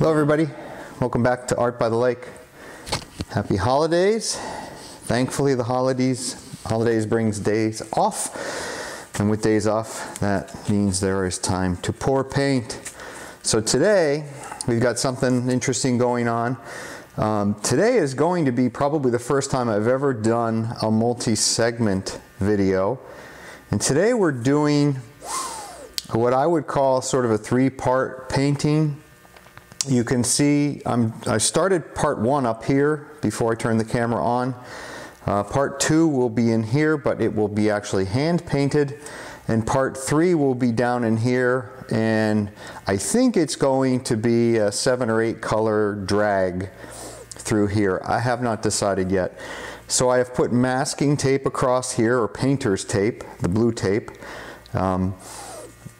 Hello everybody, welcome back to Art by the Lake. Happy holidays. Thankfully the holidays brings days off, and with days off that means there is time to pour paint. So today we've got something interesting going on. Today is going to be probably the first time I've ever done a multi-segment video, and today we're doing what I would call sort of a three-part painting. You can see I started part one up here before I turned the camera on. Part two will be in here, but it will be actually hand painted, and part three will be down in here, and I think it's going to be a 7 or 8 color drag through here. I have not decided yet. So I have put masking tape across here, or painter's tape, the blue tape,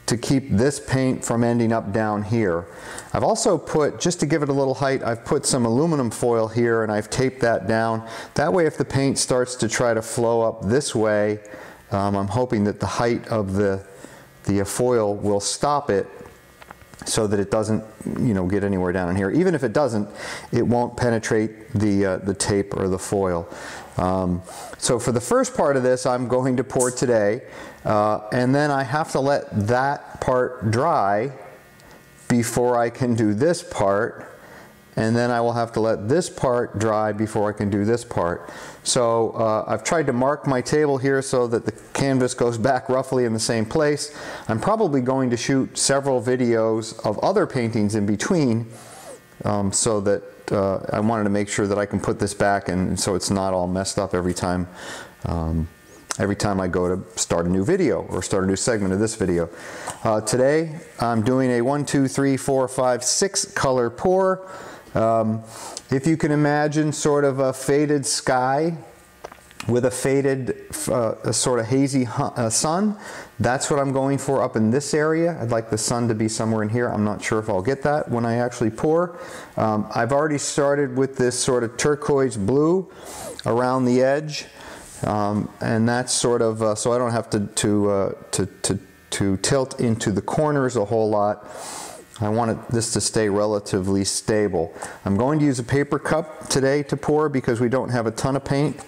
to keep this paint from ending up down here. I've also put, just to give it a little height, I've put some aluminum foil here and I've taped that down. That way if the paint starts to try to flow up this way, I'm hoping that the height of the foil will stop it so that it doesn't, get anywhere down in here. Even if it doesn't, it won't penetrate the tape or the foil. So for the first part of this, I'm going to pour today, and then I have to let that part dry before I can do this part, and then I will have to let this part dry before I can do this part. So I've tried to mark my table here so that the canvas goes back roughly in the same place. I'm probably going to shoot several videos of other paintings in between, so that I wanted to make sure that I can put this back and so it's not all messed up every time I go to start a new video or start a new segment of this video. Today I'm doing a 1, 2, 3, 4, 5, 6 color pour. If you can imagine sort of a faded sky with a faded a sort of hazy sun, that's what I'm going for up in this area. I'd like the sun to be somewhere in here. I'm not sure if I'll get that when I actually pour. I've already started with this sort of turquoise blue around the edge. And that's sort of so I don't have to tilt into the corners a whole lot. I want this to stay relatively stable. I'm going to use a paper cup today to pour because we don't have a ton of paint.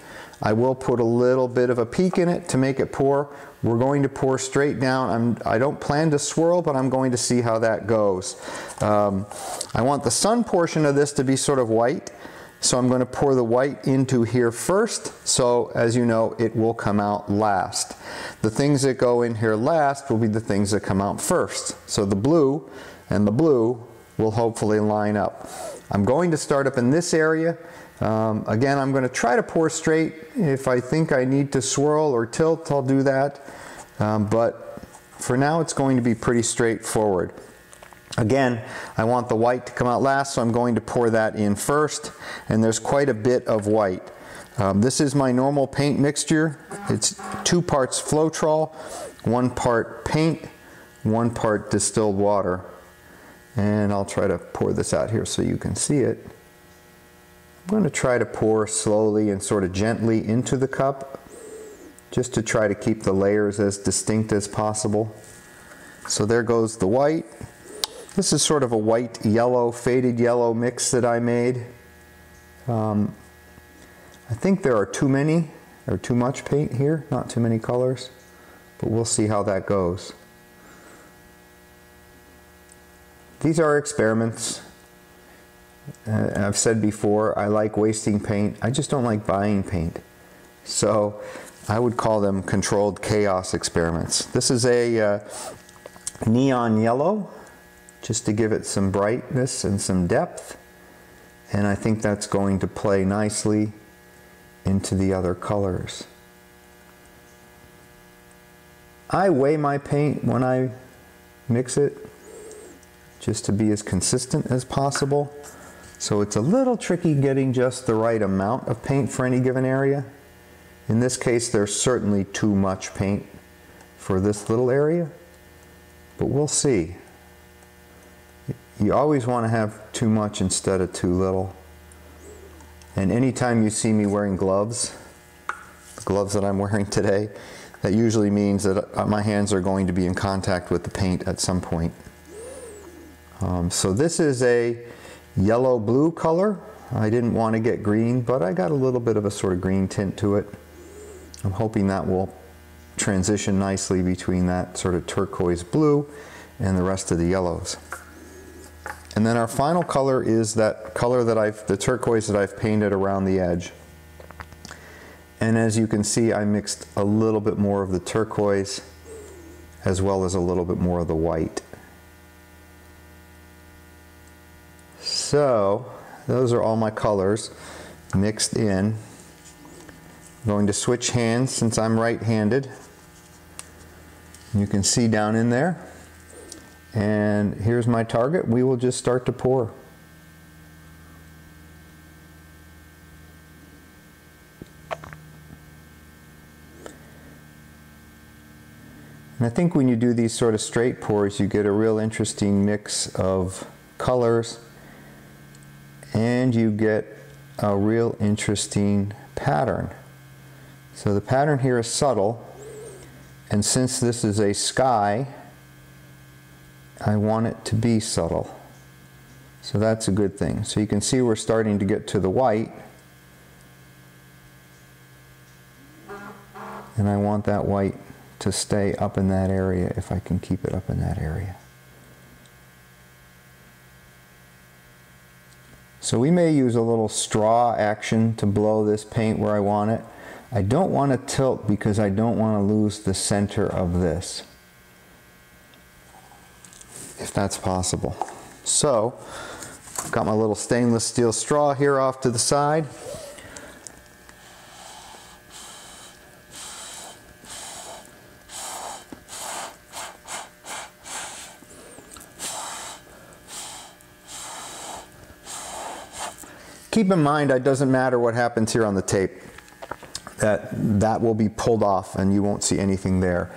I will put a little bit of a peak in it to make it pour. We're going to pour straight down. I don't plan to swirl, but I'm going to see how that goes. I want the sun portion of this to be sort of white. So I'm going to pour the white into here first, so as you know, it will come out last. The things that go in here last will be the things that come out first. So the blue and the blue will hopefully line up. I'm going to start up in this area. Again, I'm going to try to pour straight. If I think I need to swirl or tilt, I'll do that. But for now, it's going to be pretty straightforward. Again, I want the white to come out last, so I'm going to pour that in first, and there's quite a bit of white. This is my normal paint mixture. It's 2 parts Floetrol, 1 part paint, 1 part distilled water. And I'll try to pour this out here so you can see it. I'm going to try to pour slowly and sort of gently into the cup, just to try to keep the layers as distinct as possible. So there goes the white. This is sort of a white-yellow, faded yellow mix that I made. I think there are too much paint here, not too many colors, but we'll see how that goes. These are experiments. I've said before, I like wasting paint. I just don't like buying paint. So I would call them controlled chaos experiments. This is a neon yellow, just to give it some brightness and some depth, and I think that's going to play nicely into the other colors. I weigh my paint when I mix it, just to be as consistent as possible, so it's a little tricky getting just the right amount of paint for any given area. In this case, there's certainly too much paint for this little area, but we'll see. You always want to have too much instead of too little. And anytime you see me wearing gloves, the gloves that I'm wearing today, that usually means that my hands are going to be in contact with the paint at some point. So this is yellow-blue color. I didn't want to get green, but I got a little bit of a sort of green tint to it. I'm hoping that will transition nicely between that sort of turquoise blue and the rest of the yellows. And then our final color is that color that the turquoise that I've painted around the edge. And as you can see, I mixed a little bit more of the turquoise as well as a little bit more of the white. So those are all my colors mixed in. I'm going to switch hands since I'm right-handed. You can see down in there. And here's my target. We will just start to pour. And I think when you do these sort of straight pours, you get a real interesting mix of colors, and you get a real interesting pattern. So the pattern here is subtle, and since this is a sky, I want it to be subtle. So that's a good thing. So you can see we're starting to get to the white, and I want that white to stay up in that area if I can keep it up in that area. So we may use a little straw action to blow this paint where I want it. I don't want to tilt because I don't want to lose the center of this, if that's possible. So I've got my little stainless steel straw here off to the side. Keep in mind, it doesn't matter what happens here on the tape. That will be pulled off and you won't see anything there.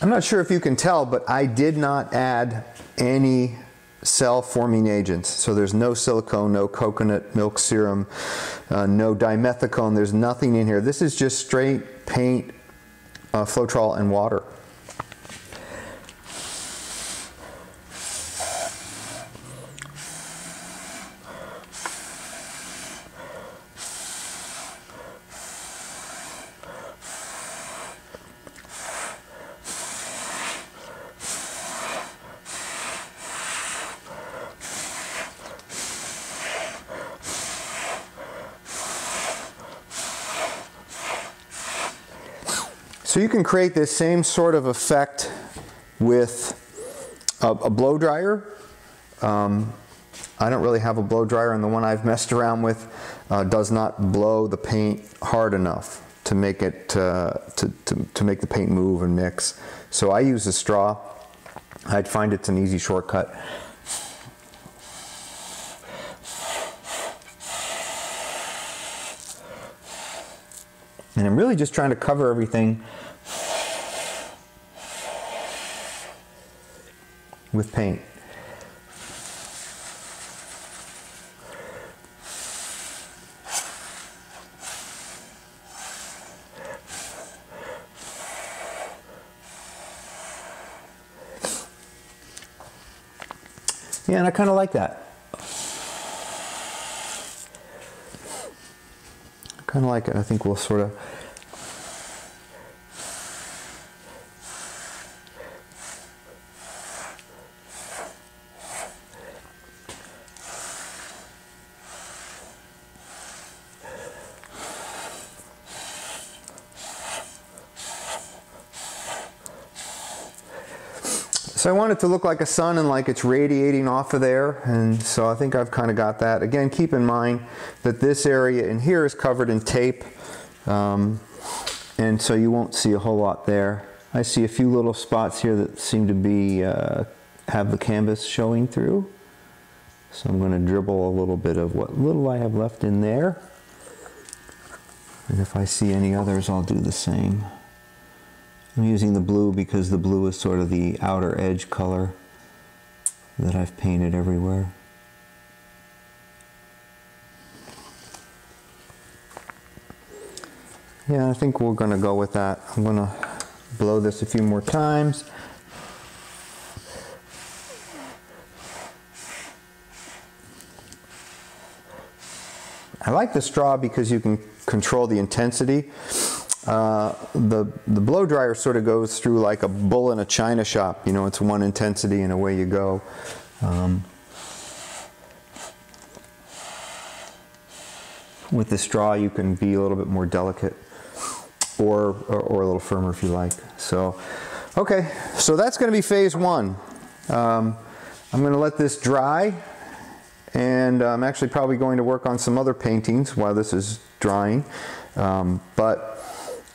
I'm not sure if you can tell, but I did not add any cell forming agents. So there's no silicone, no coconut milk serum, no dimethicone. There's nothing in here. This is just straight paint, Floetrol, and water. So you can create this same sort of effect with a blow dryer. I don't really have a blow dryer, and the one I've messed around with does not blow the paint hard enough to make it to make the paint move and mix. So I use a straw. I'd find it's an easy shortcut. And I'm really just trying to cover everything with paint. Yeah, and I kind of like that. I kind of like it. I think we'll sort of So I want it to look like a sun and like it's radiating off of there, and so I think I've kind of got that. Again, keep in mind that this area in here is covered in tape, and so you won't see a whole lot there. I see a few little spots here that seem to be have the canvas showing through. So I'm going to dribble a little bit of what little I have left in there. And if I see any others, I'll do the same. I'm using the blue because the blue is sort of the outer edge color that I've painted everywhere. Yeah, I think we're going to go with that. I'm going to blow this a few more times. I like the straw because you can control the intensity. The blow dryer sort of goes through like a bull in a china shop. You know, it's one intensity and away you go. With the straw, you can be a little bit more delicate, or a little firmer if you like. So, okay, so that's going to be phase one. I'm going to let this dry. And I'm actually probably going to work on some other paintings while this is drying. But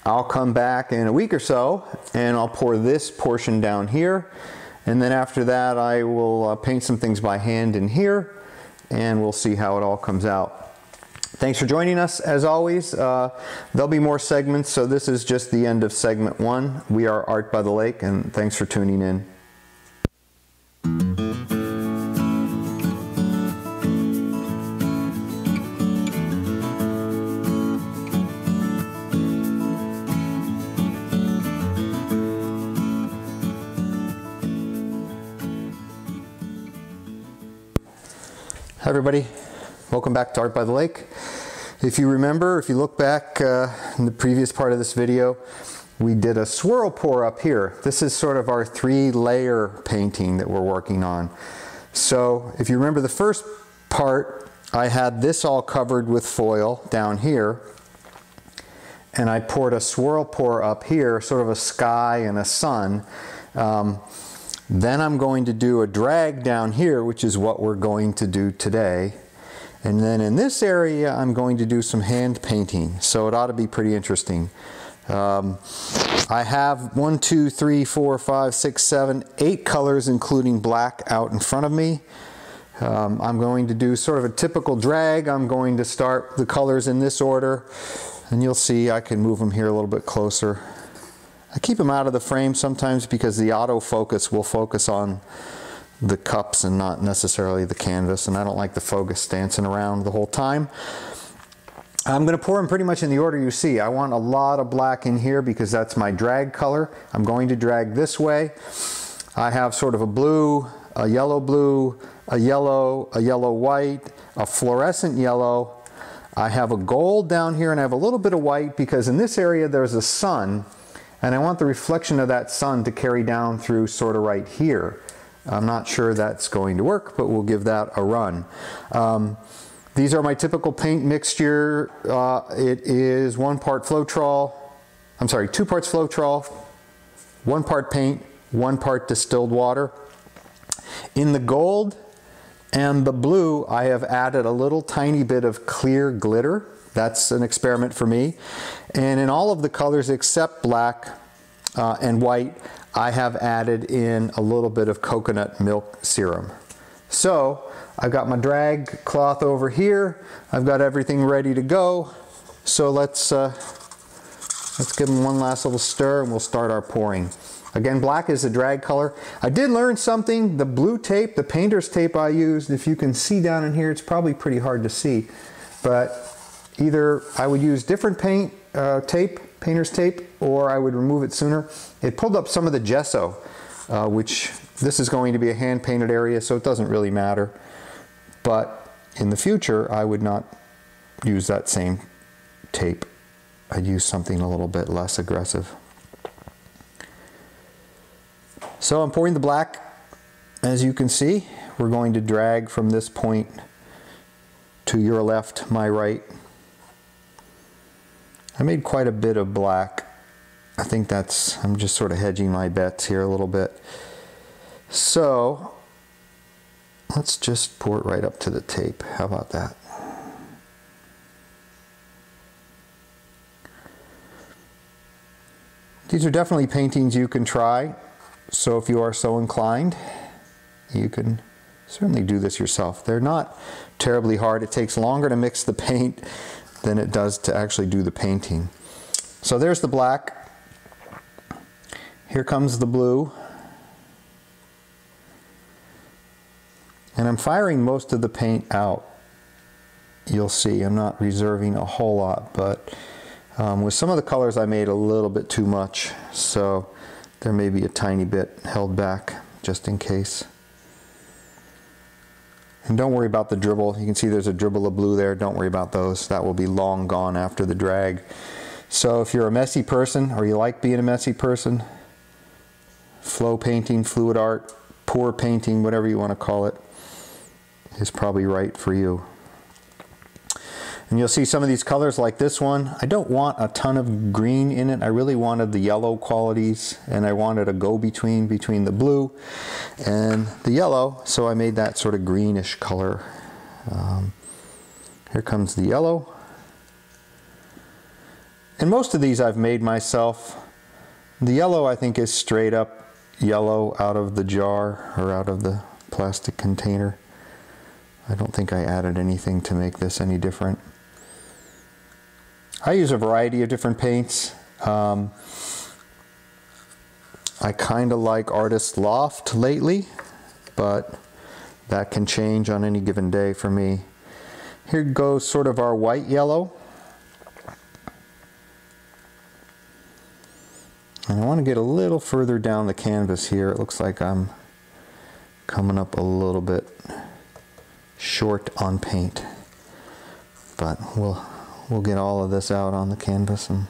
I'll come back in a week or so and I'll pour this portion down here. And then after that I will paint some things by hand in here and we'll see how it all comes out. Thanks for joining us as always. There'll be more segments, so this is just the end of segment one. We are Art by the Lake and thanks for tuning in. Hi everybody, welcome back to Art by the Lake. If you remember, if you look back in the previous part of this video, we did a swirl pour up here. This is sort of our 3-layer painting that we're working on. So if you remember the first part, I had this all covered with foil down here, and I poured a swirl pour up here, sort of a sky and a sun. Then I'm going to do a drag down here, which is what we're going to do today. And then in this area, I'm going to do some hand painting. So it ought to be pretty interesting. I have 1, 2, 3, 4, 5, 6, 7, 8 colors, including black, out in front of me. I'm going to do sort of a typical drag. I'm going to start the colors in this order. And you'll see I can move them here a little bit closer. I keep them out of the frame sometimes because the autofocus will focus on the cups and not necessarily the canvas, and I don't like the focus dancing around the whole time. I'm going to pour them pretty much in the order you see. I want a lot of black in here because that's my drag color. I'm going to drag this way. I have sort of a blue, a yellow blue, a yellow white, a fluorescent yellow. I have a gold down here and I have a little bit of white because in this area there's a sun. And I want the reflection of that sun to carry down through sort of right here. I'm not sure that's going to work, but we'll give that a run. These are my typical paint mixture. It is 1 part Floetrol, I'm sorry, 2 parts Floetrol, 1 part paint, 1 part distilled water. In the gold and the blue, I have added a little tiny bit of clear glitter. That's an experiment for me. And in all of the colors except black and white, I have added in a little bit of coconut milk serum. So I've got my drag cloth over here. I've got everything ready to go. So let's give them one last little stir and we'll start our pouring. Again, black is the drag color. I did learn something. The blue tape, the painter's tape I used, if you can see down in here, it's probably pretty hard to see. But either I would use different paint tape, painter's tape, or I would remove it sooner. It pulled up some of the gesso, which this is going to be a hand painted area, so it doesn't really matter. But in the future, I would not use that same tape. I'd use something a little bit less aggressive. So I'm pouring the black. As you can see, we're going to drag from this point to your left, my right. I made quite a bit of black. I think that's, I'm just sort of hedging my bets here a little bit. So let's just pour it right up to the tape. How about that? These are definitely paintings you can try. So if you are so inclined, you can certainly do this yourself. They're not terribly hard. It takes longer to mix the paint than it does to actually do the painting. So there's the black. Here comes the blue. And I'm firing most of the paint out. You'll see I'm not reserving a whole lot, but with some of the colors I made a little bit too much, so there may be a tiny bit held back just in case. And don't worry about the dribble. You can see there's a dribble of blue there. Don't worry about those. That will be long gone after the drag. So if you're a messy person, or you like being a messy person, flow painting, fluid art, pour painting, whatever you want to call it, is probably right for you. And you'll see some of these colors like this one. I don't want a ton of green in it. I really wanted the yellow qualities, and I wanted a go-between between the blue and the yellow, so I made that sort of greenish color. Here comes the yellow. And most of these I've made myself. The yellow I think is straight up yellow out of the jar or out of the plastic container. I don't think I added anything to make this any different. I use a variety of different paints. I kind of like Artist Loft lately, but that can change on any given day for me. Here goes sort of our white yellow. And I want to get a little further down the canvas here. It looks like I'm coming up a little bit short on paint, but we'll get all of this out on the canvas, and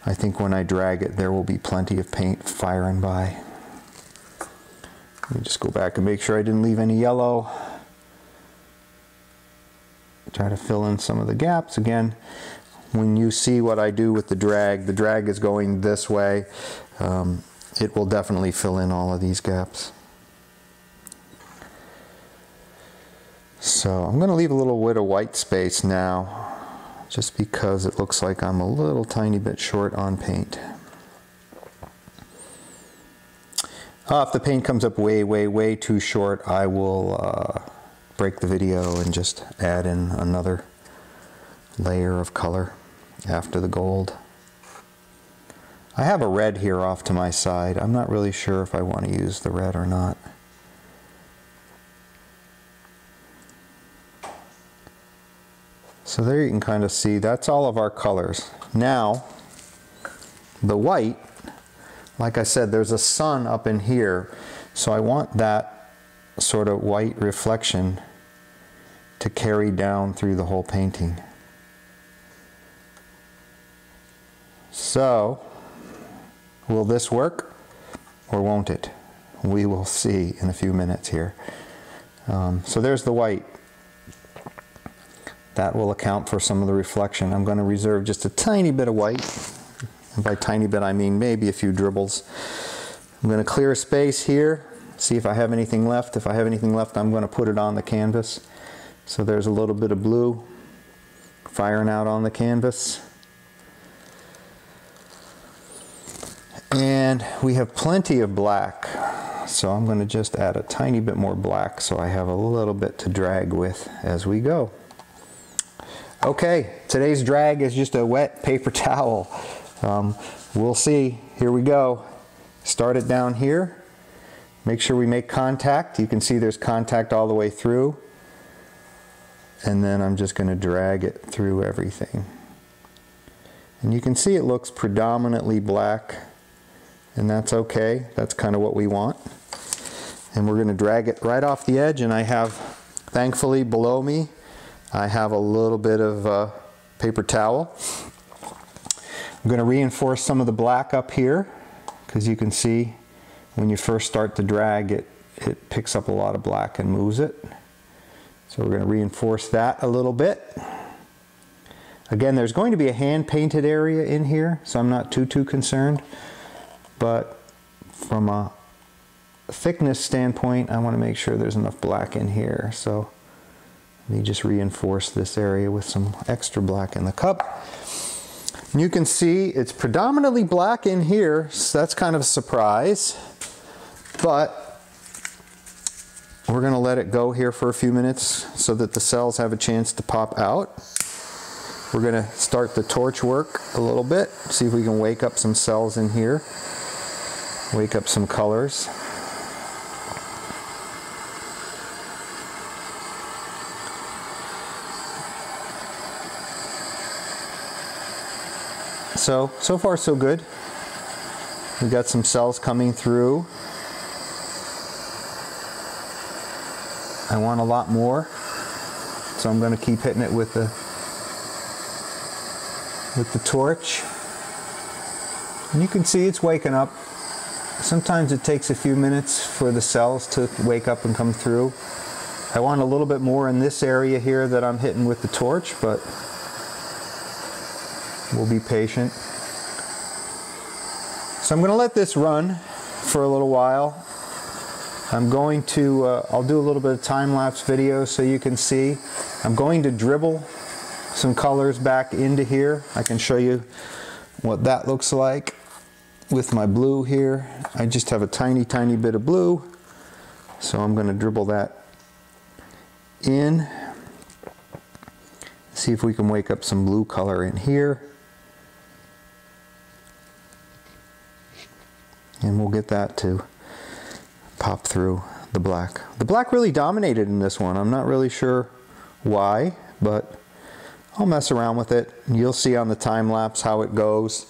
I think when I drag it there will be plenty of paint firing by. Let me just go back and make sure I didn't leave any yellow. Try to fill in some of the gaps. Again, when you see what I do with the drag is going this way. It will definitely fill in all of these gaps. So I'm going to leave a little bit of white space now, just because it looks like I'm a little tiny bit short on paint. If the paint comes up way too short, I will break the video and just add in another layer of color after the gold. I have a red here off to my side. I'm not really sure if I want to use the red or not. So there you can kind of see that's all of our colors. Now, the white, like I said, there's a sun up in here, so I want that sort of white reflection to carry down through the whole painting. So, will this work or won't it? We will see in a few minutes here. So there's the white. That will account for some of the reflection. I'm going to reserve just a tiny bit of white. And by tiny bit I mean maybe a few dribbles. I'm going to clear a space here, see if I have anything left. If I have anything left, I'm going to put it on the canvas. So there's a little bit of blue firing out on the canvas. And we have plenty of black. So I'm going to just add a tiny bit more black so I have a little bit to drag with as we go. Okay, today's drag is just a wet paper towel. We'll see. Here we go. Start it down here. Make sure we make contact. You can see there's contact all the way through. And then I'm just going to drag it through everything. And you can see it looks predominantly black. And that's okay. That's kind of what we want. And we're going to drag it right off the edge. And I have, thankfully, below me, I have a little bit of paper towel. I'm going to reinforce some of the black up here, because you can see when you first start to drag it picks up a lot of black and moves it. So we're going to reinforce that a little bit. Again, there's going to be a hand painted area in here, so I'm not too concerned. But from a thickness standpoint, I want to make sure there's enough black in here. So let me just reinforce this area with some extra black in the cup. And you can see it's predominantly black in here, so that's kind of a surprise. But we're going to let it go here for a few minutes so that the cells have a chance to pop out. We're going to start the torch work a little bit, see if we can wake up some cells in here, wake up some colors. So far so good. We got some cells coming through. I want a lot more, so I'm going to keep hitting it with the torch. And you can see it's waking up. Sometimes it takes a few minutes for the cells to wake up and come through. I want a little bit more in this area here that I'm hitting with the torch, but we'll be patient. So I'm going to let this run for a little while. I'm going to, I'll do a little bit of time-lapse video so you can see. I'm going to dribble some colors back into here. I can show you what that looks like with my blue here. I just have a tiny, tiny bit of blue. So I'm going to dribble that in. See if we can wake up some blue color in here. And we'll get that to pop through the black. The black really dominated in this one. I'm not really sure why, but I'll mess around with it. You'll see on the time lapse how it goes.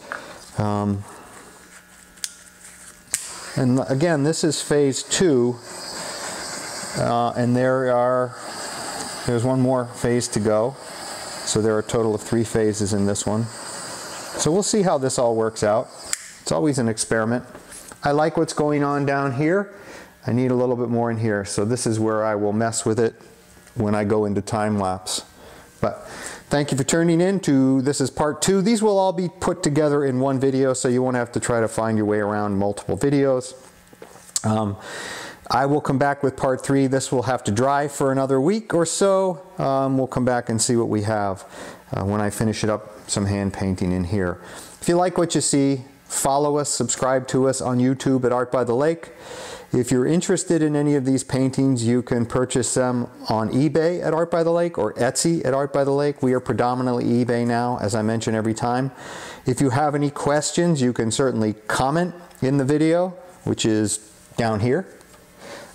And again, this is phase 2, and there's one more phase to go. So there are a total of 3 phases in this one. So we'll see how this all works out. It's always an experiment. I like what's going on down here. I need a little bit more in here. So this is where I will mess with it when I go into time lapse. But thank you for tuning in to, this is part 2. These will all be put together in one video, so you won't have to try to find your way around multiple videos. I will come back with part 3. This will have to dry for another week or so. We'll come back and see what we have when I finish it up, some hand painting in here. If you like what you see, follow us, subscribe to us on YouTube at Art by the Lake. If you're interested in any of these paintings, you can purchase them on eBay at Art by the Lake or Etsy at Art by the Lake. We are predominantly eBay now, as I mention every time. If you have any questions, you can certainly comment in the video, which is down here.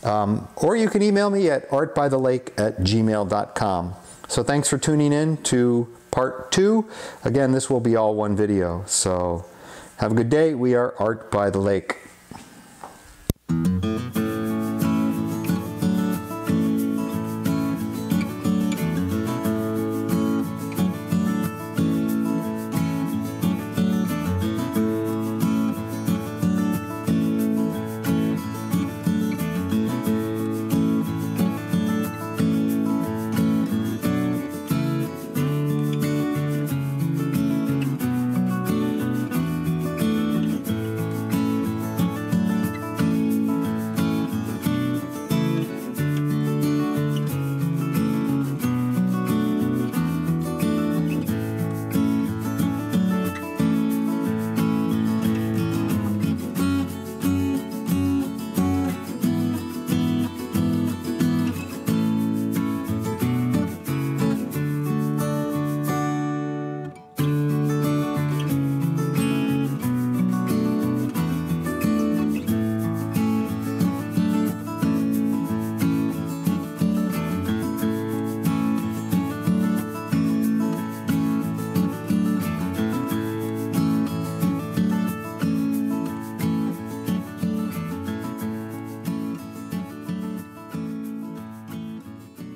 Or you can email me at artbythelake@gmail.com. So thanks for tuning in to part 2. Again, this will be all one video. So have a good day. We are Art by the Lake.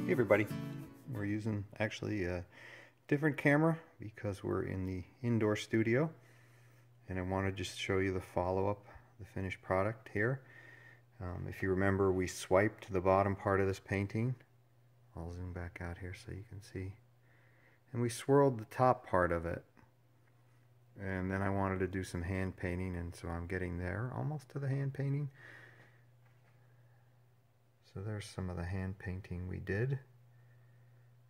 Hey everybody, we're using actually a different camera because we're in the indoor studio, and I want to just show you the follow-up, the finished product here. If you remember, we swiped the bottom part of this painting. I'll zoom back out here so you can see. And we swirled the top part of it. And then I wanted to do some hand painting, and so I'm getting there, almost to the hand painting. So there's some of the hand painting we did,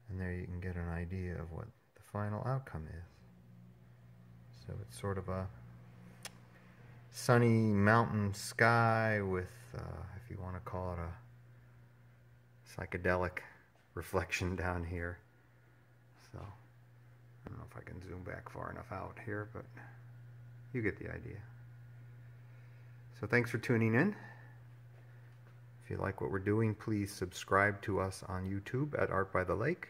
and there you can get an idea of what the final outcome is. So it's sort of a sunny mountain sky with, if you want to call it a psychedelic reflection down here. So I don't know if I can zoom back far enough out here, but you get the idea. So thanks for tuning in. If you like what we're doing, please subscribe to us on YouTube at Artbythelake.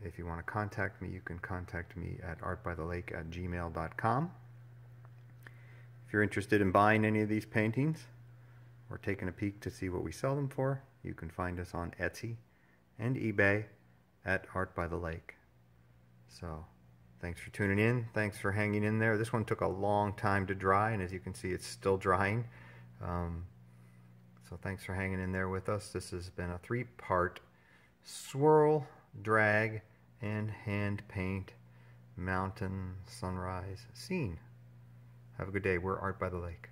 If you want to contact me, you can contact me at artbythelake@gmail.com. If you're interested in buying any of these paintings or taking a peek to see what we sell them for, you can find us on Etsy and eBay at Artbythelake. So thanks for tuning in. Thanks for hanging in there. This one took a long time to dry, and as you can see, it's still drying. So thanks for hanging in there with us. This has been a 3-part swirl, drag, and hand paint mountain sunrise scene. Have a good day. We're Art by the Lake.